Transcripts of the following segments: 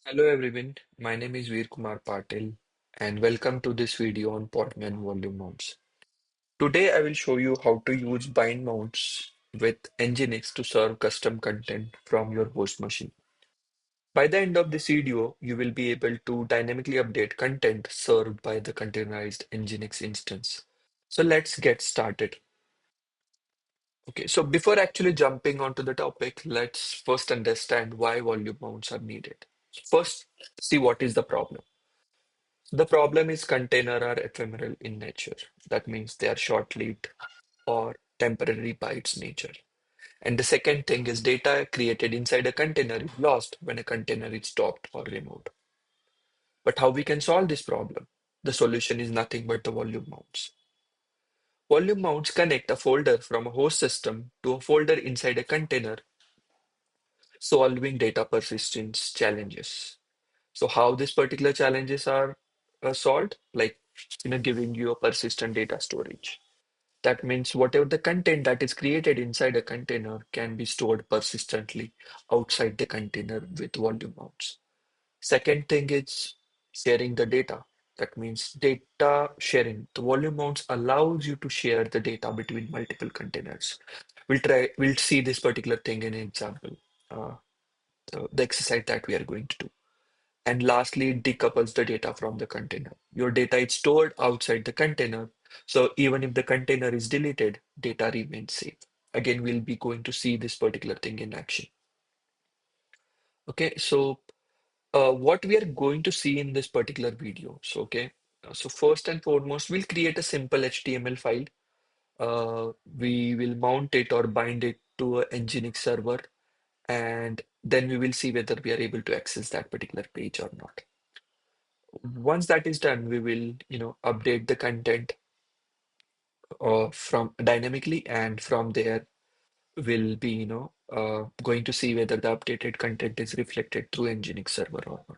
Hello everyone, my name is Veer Kumar Patil and welcome to this video on Podman volume mounts. Today I will show you how to use bind mounts with Nginx to serve custom content from your host machine. By the end of this video, you will be able to dynamically update content served by the containerized Nginx instance. So let's get started. Okay, so before actually jumping onto the topic, let's first understand why volume mounts are needed. First, see what is the problem. The problem is container are ephemeral in nature. That means they are short-lived or temporary by its nature. And the second thing is data created inside a container is lost when a container is stopped or removed. But how we can solve this problem? The solution is nothing but the volume mounts. Volume mounts connect a folder from a host system to a folder inside a container, solving data persistence challenges. So how these particular challenges are solved? Like, giving you a persistent data storage. That means whatever the content that is created inside a container can be stored persistently outside the container with volume mounts. Second thing is sharing the data. That means data sharing. The volume mounts allows you to share the data between multiple containers. We'll see this particular thing in an example, uh, the exercise that we are going to do. And lastly, it decouples the data from the container. Your data is stored outside the container. So even if the container is deleted, data remains safe. Again, we'll be going to see this particular thing in action. Okay, so what we are going to see in this particular video. So first and foremost, we'll create a simple HTML file. We will mount it or bind it to a Nginx server, and then we will see whether we are able to access that particular page or not. Once that is done, we will, update the content from dynamically, and from there we'll be, going to see whether the updated content is reflected through Nginx server or not.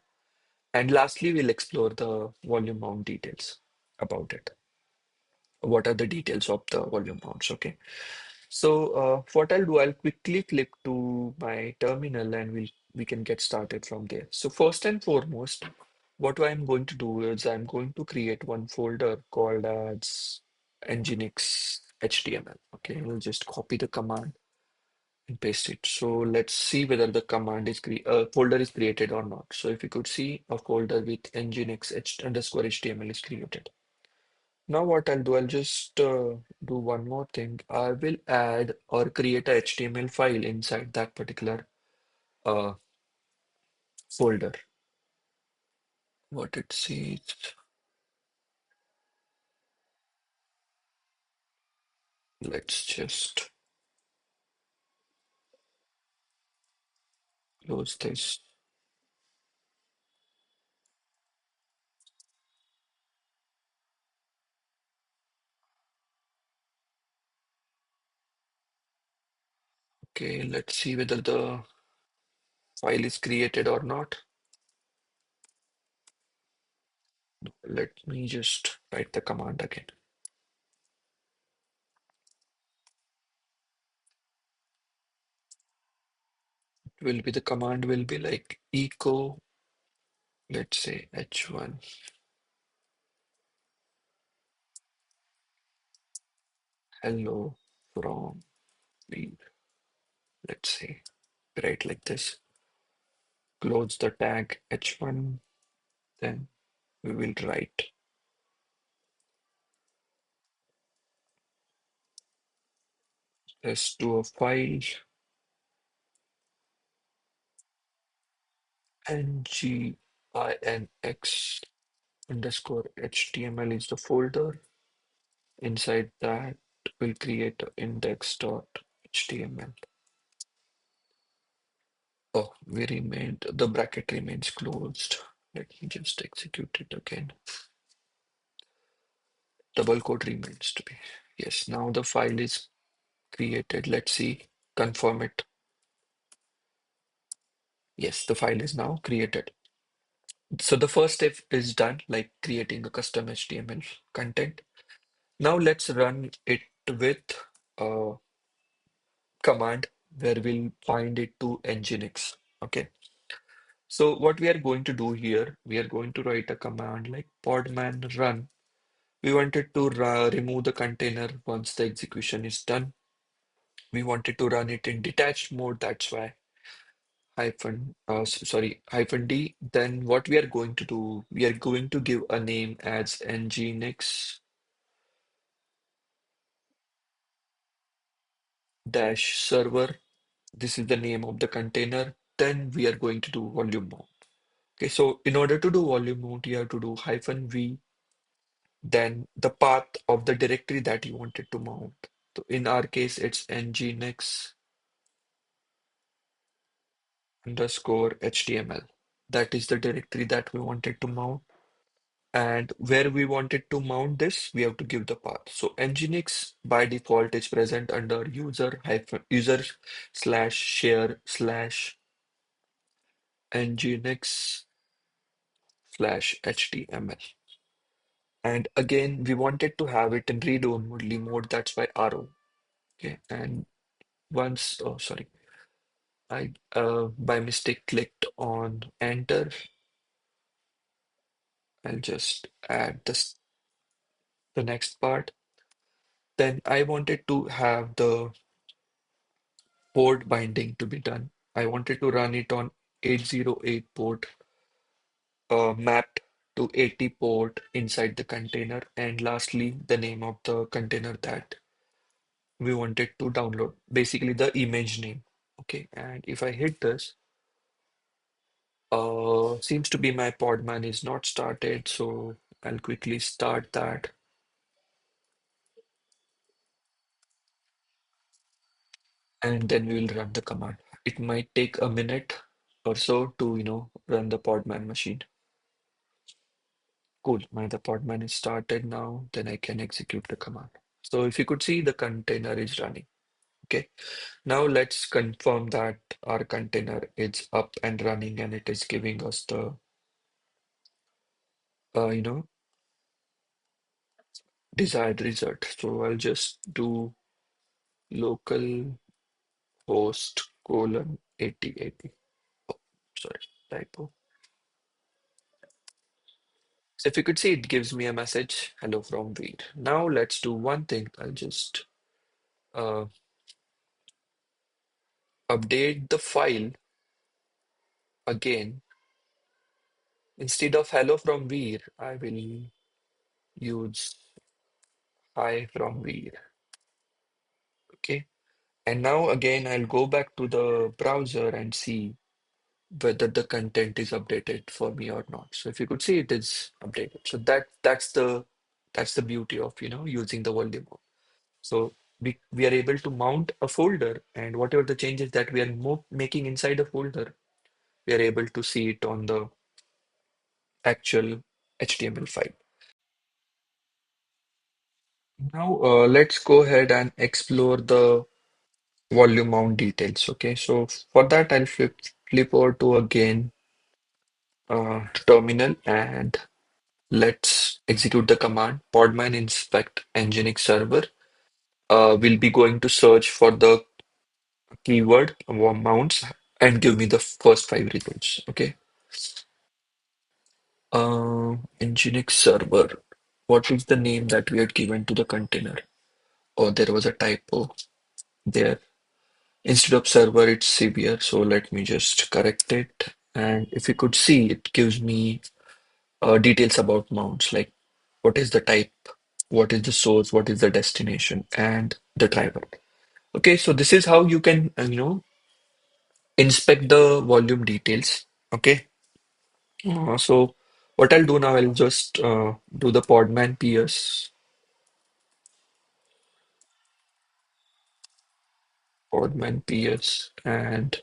And lastly, we'll explore the volume mount details about it. What are the details of the volume mounts? Okay. So what I'll do, I'll quickly flip to my terminal and we can get started from there. So first and foremost, what I'm going to do is I'm going to create one folder called as Nginx HTML. Okay, we'll just copy the command and paste it. So let's see whether the command is folder is created or not. So if you could see, a folder with Nginx underscore HTML is created. Now what I'll do, I'll just do one more thing. I will add or create a HTML file inside that particular uh, folder. What it says, let's just close this. Okay, let's see whether the file is created or not. Let me just write the command again. Will be the command will be like echo, let's say h1 hello from the, let's say, write like this. Close the tag h1, then we will write this to a file nginx underscore html is the folder. Inside that, we'll create a index.html. Oh, we remained, the bracket remains closed. Let me just execute it again. Double quote remains to be. Yes, now the file is created. Let's see, confirm it. Yes, the file is now created. So the first step is done, like creating a custom HTML content. Now let's run it with a command where we'll bind it to Nginx. Okay. So what we are going to do here, we are going to write a command like podman run. We wanted to remove the container once the execution is done. We wanted to run it in detached mode. That's why hyphen D. Then what we are going to do, we are going to give a name as nginx dash server. This is the name of the container. Then we are going to do volume mount. Okay, so in order to do volume mount, you have to do hyphen V, then the path of the directory that you wanted to mount. So in our case, it's nginx underscore HTML. That is the directory that we wanted to mount. And where we wanted to mount this, we have to give the path. So nginx by default is present under user slash share slash nginx slash HTML. And again, we wanted to have it in read-only mode. That's why arrow. Okay. And oh, sorry, I by mistake clicked on enter. I'll just add the next part. Then I wanted to have the port binding to be done. I wanted to run it on 808 port, mapped to 80 port inside the container. And lastly, the name of the container that we wanted to download, basically the image name. Okay, and if I hit this, seems to be my Podman is not started, so I'll quickly start that. And then we will run the command. It might take a minute or so to, run the Podman machine. Cool, the Podman is started now, then I can execute the command. So if you could see the container is running. Okay, now let's confirm that our container is up and running and it is giving us the, uh, you know, desired result. So I'll just do local host colon 8080. Oh, sorry, typo. So if you could see, it gives me a message, hello from Veer. Now let's do one thing. I'll just uh, update the file again. Instead of hello from Veer, I will use hi from Veer. Okay. And now again, I'll go back to the browser and see whether the content is updated for me or not. So if you could see, it is updated. So that's the beauty of using the volume mode. So we are able to mount a folder, and whatever the changes that we are making inside a folder, we are able to see it on the actual HTML file. Now let's go ahead and explore the volume mount details. Okay, so for that I'll flip over to again to terminal, and let's execute the command podman inspect nginx server. We'll be going to search for the keyword mounts and give me the first five results. Okay. Nginx server. What is the name that we had given to the container? Oh, there was a typo there. Instead of server, it's severe. So let me just correct it. And if you could see, it gives me details about mounts, like what is the type, what is the source, what is the destination, and the driver. Okay, so this is how you can, inspect the volume details. Okay, so what I'll do now, I'll just do the Podman PS, and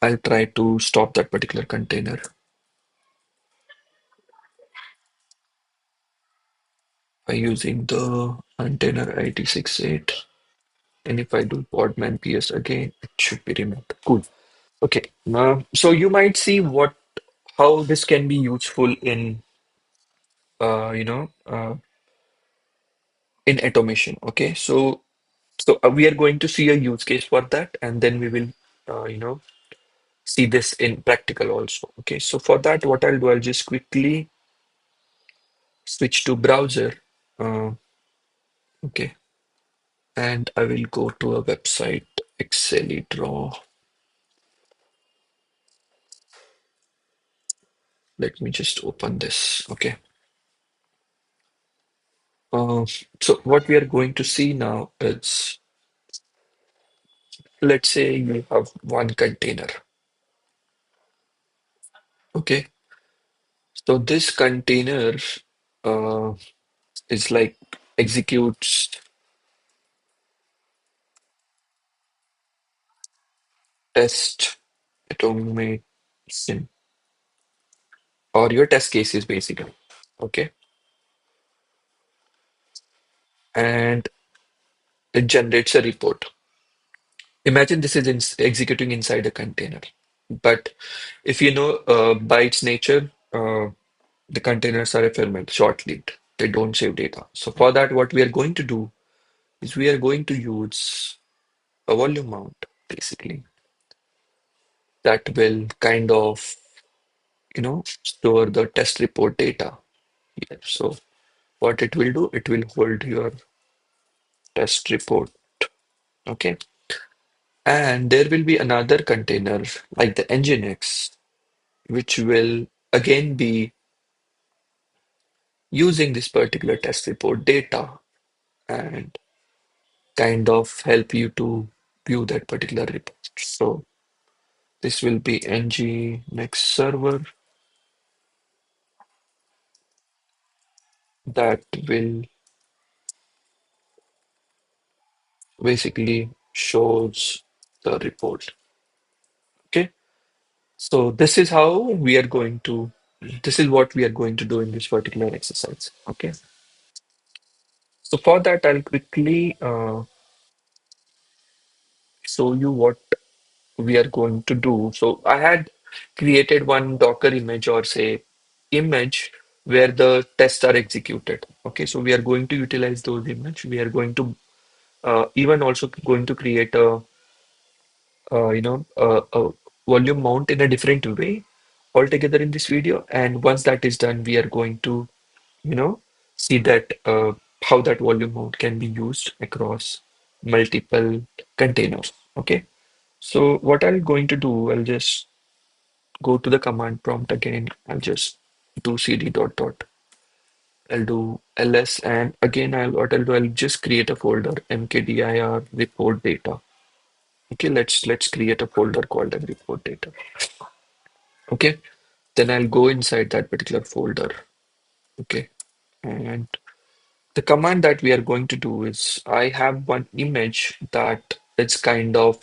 I'll try to stop that particular container by using the container ID 68. And if I do Podman PS again, it should be removed. Cool. Okay. So you might see how this can be useful in automation. Okay. So we are going to see a use case for that, and then we will, uh, you know, see this in practical also. Okay, so for that, what I'll do, I'll just quickly switch to browser. Uh, okay, and I will go to a website, Draw. Let me just open this. Okay. Uh, so what we are going to see now is, let's say you have one container. Okay. So this container uh, is like executes test automation or your test cases basically. Okay. And it generates a report. Imagine this is executing inside a container. But if you know by its nature, the containers are ephemeral, short-lived. They don't save data. So for that, what we are going to do is we are going to use a volume mount, basically, that will kind of, store the test report data here. So what it will do, it will hold your test report. Okay. And there will be another container like the Nginx, which will again be using this particular test report data and kind of help you to view that particular report. So this will be Nginx server that will basically shows the report. Okay. So this is what we are going to do in this particular exercise. Okay. So for that, I'll quickly show you what we are going to do. So I had created one Docker image or say image where the tests are executed. Okay, so we are going to utilize those image. We are going to even also going to create a volume mount in a different way altogether in this video. And once that is done, we are going to, you know, see that how that volume mount can be used across multiple containers. Okay. So what I'm going to do, I'll just go to the command prompt again. I'll just do cd dot dot. I'll do ls and again what I'll do, I'll just create a folder mkdir report data. Okay, let's create a folder called as report data. Okay, then I'll go inside that particular folder. Okay, and the command that we are going to do is I have one image that it's kind of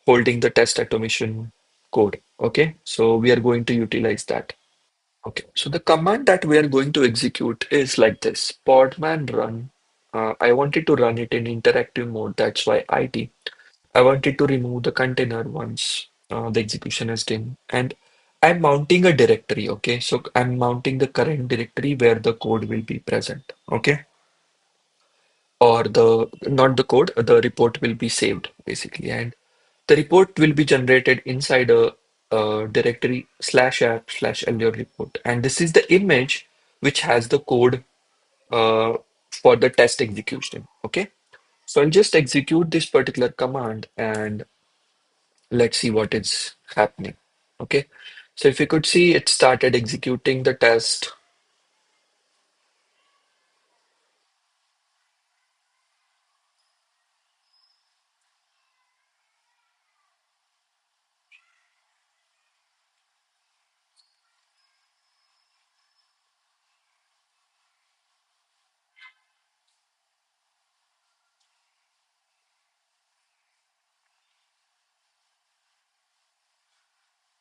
holding the test automation code. Okay, so we are going to utilize that. Okay, so the command that we are going to execute is like this: Podman run. I wanted to run it in interactive mode, that's why IT. I wanted to remove the container once the execution is done. And I'm mounting a directory, okay? So I'm mounting the current directory where the code will be present, okay? Or not the code, the report will be saved basically. And the report will be generated inside a directory slash app slash Allure report. And this is the image which has the code uh, for the test execution. Okay. So I'll just execute this particular command and let's see what is happening. Okay. So if you could see, it started executing the test.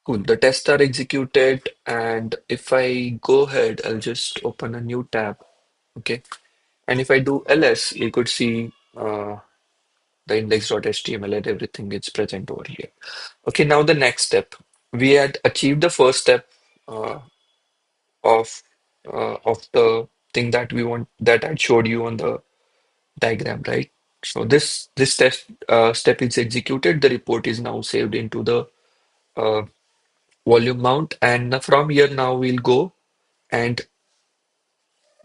Cool. The tests are executed. And if I go ahead, I'll just open a new tab. Okay. And if I do ls, you could see the index.html and everything is present over here. Okay, now the next step. We had achieved the first step uh, of of the thing that we want that I showed you on the diagram, right? So this test step is executed. The report is now saved into the uh, volume mount, and from here now we'll go and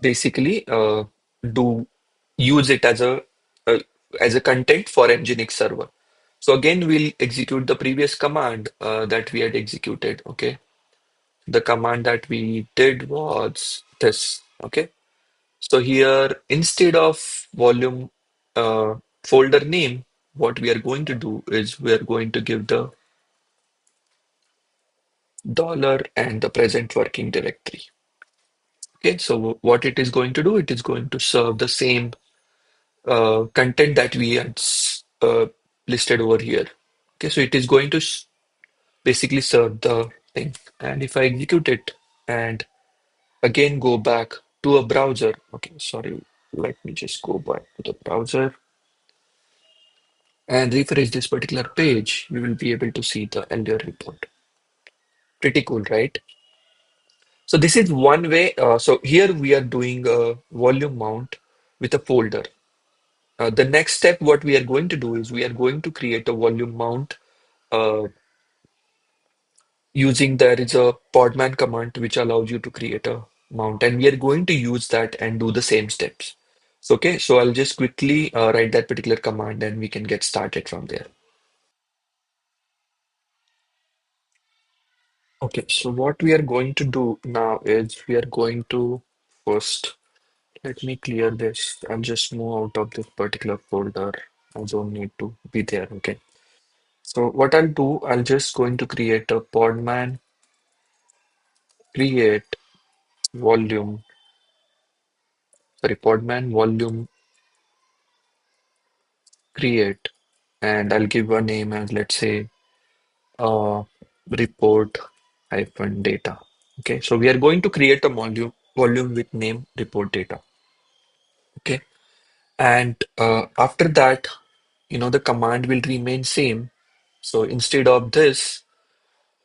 basically do use it uh, as a content for Nginx server. So again, we'll execute the previous command that we had executed. Okay, the command that we did was this. Okay, so here instead of volume folder name, what we are going to do is we are going to give the dollar and the present working directory. Okay, so what it is going to do, it is going to serve the same content that we had listed over here. Okay, so it is going to basically serve the thing. And if I execute it and again go back to a browser, okay, sorry, let me just go back to the browser and refresh this particular page, you will be able to see the Allure report. Pretty cool, right? So this is one way. So here we are doing a volume mount with a folder. The next step, what we are going to do is we are going to create a volume mount uh, using there is a Podman command which allows you to create a mount, and we are going to use that and do the same steps. So, okay, so I'll just quickly write that particular command and we can get started from there. Okay, so what we are going to do now is we are going to first let me clear this. I'll just move out of this particular folder. I don't need to be there. Okay. So what I'll do, I'll just going to create a Podman create volume, sorry, Podman volume create, and I'll give a name as let's say uh report hyphen data. Okay. So we are going to create a volume with name report data. Okay. And after that, the command will remain same. So instead of this,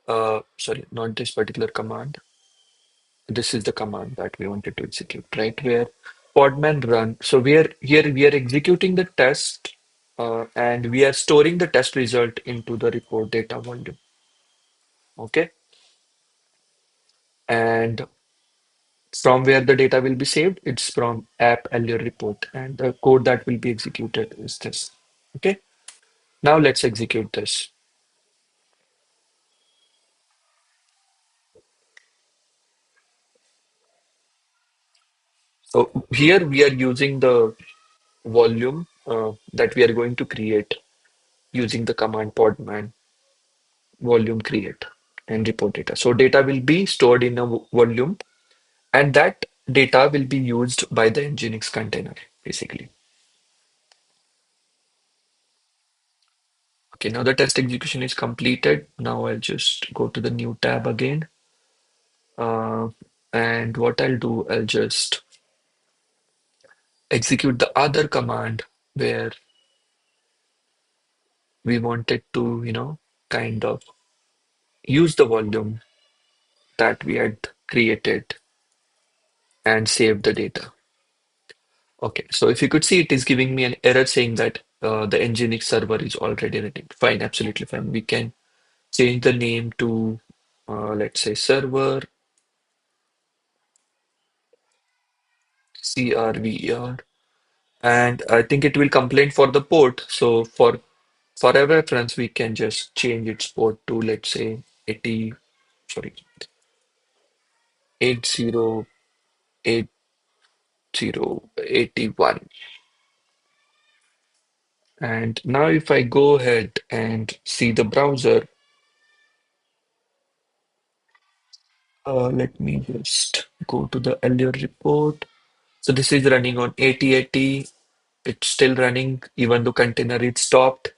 sorry, not this particular command. This is the command that we wanted to execute, right? Where podman run. So we are executing the test, and we are storing the test result into the report data volume. Okay, and from where the data will be saved, it's from app Allure report, and the code that will be executed is this. Okay, now let's execute this. So here we are using the volume that we are going to create using the command podman volume create and report data. So data will be stored in a volume, and that data will be used by the Nginx container, basically. Okay, now the test execution is completed. Now I'll just go to the new tab again. Uh, and what I'll do, I'll just execute the other command where we wanted to, kind of use the volume that we had created and save the data. Okay, so if you could see, it is giving me an error saying that the Nginx server is already running. Fine, absolutely fine. We can change the name to, let's say, server CRVER, and I think it will complain for the port. So for a reference, we can just change its port to, let's say, 80, sorry, 808081. And now if I go ahead and see the browser, let me just go to the Allure report. So this is running on 8080. It's still running even though container is stopped.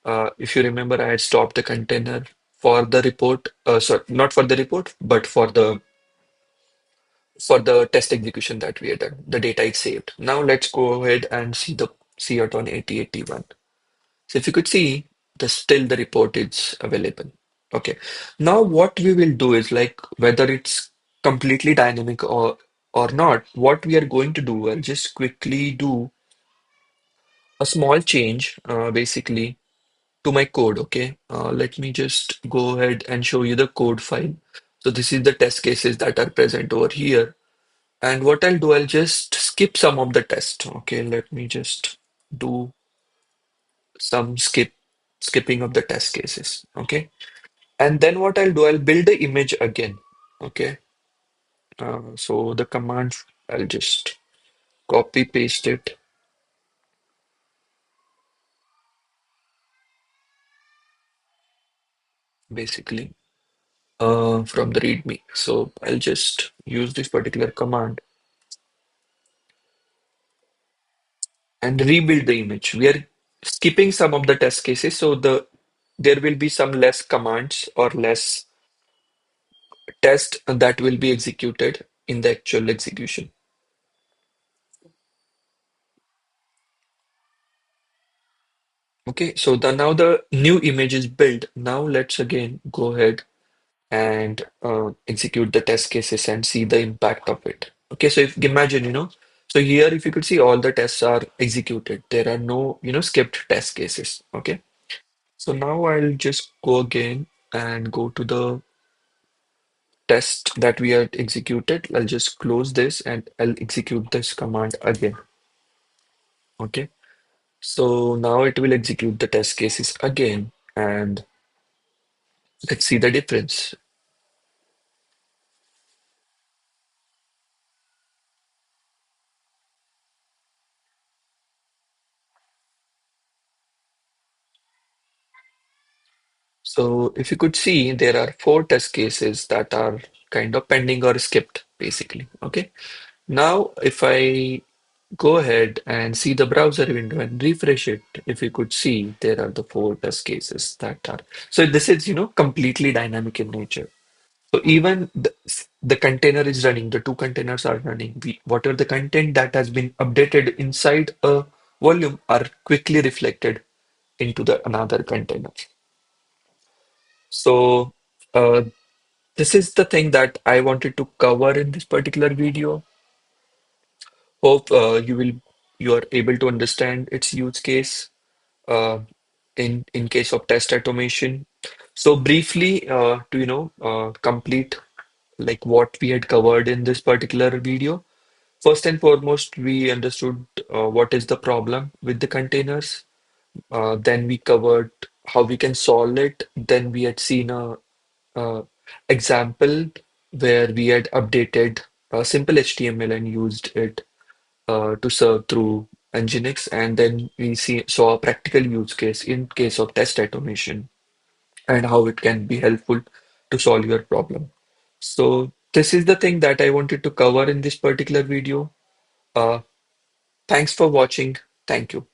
If you remember, I had stopped the container for the report. Sorry, not for the report, but for the test execution that we had done. The data is saved. Now let's go ahead and see it on 8081. So if you could see, still the report is available. Okay. Now what we will do is like whether it's completely dynamic or not, what we are going to do, I'll just quickly do a small change, basically. to my code, okay? Let me just go ahead and show you the code file. So this is the test cases that are present over here. And what I'll do, I'll just skip some of the test. Okay, let me just do some skipping of the test cases. Okay. And then what I'll do, I'll build the image again. Okay. So the command, I'll just copy paste it basically from the README. So I'll just use this particular command and rebuild the image. We are skipping some of the test cases, so there will be some less commands or less test that will be executed in the actual execution. Okay, so now the new image is built. Now let's again go ahead and execute the test cases and see the impact of it. Okay, so if imagine, so here if you could see all the tests are executed. There are no, skipped test cases. Okay, so now I'll just go again and go to the test that we had executed. I'll just close this and I'll execute this command again. Okay, so now it will execute the test cases again and let's see the difference. So if you could see, there are four test cases that are kind of pending or skipped, basically. Okay. Now, if I go ahead and see the browser window and refresh it, if you could see, there are the four test cases that are. So this is, completely dynamic in nature. So even the container is running, the two containers are running. Whatever the content that has been updated inside a volume are quickly reflected into the another container. So this is the thing that I wanted to cover in this particular video. Hope you are able to understand its use case uh, in case of test automation. So briefly, to complete like what we had covered in this particular video. First and foremost, we understood what is the problem with the containers. Then we covered how we can solve it. Then we had seen a example where we had updated simple HTML and used it to serve through Nginx, and then we saw a practical use case in case of test automation and how it can be helpful to solve your problem. So this is the thing that I wanted to cover in this particular video. Uh, Thanks for watching. Thank you.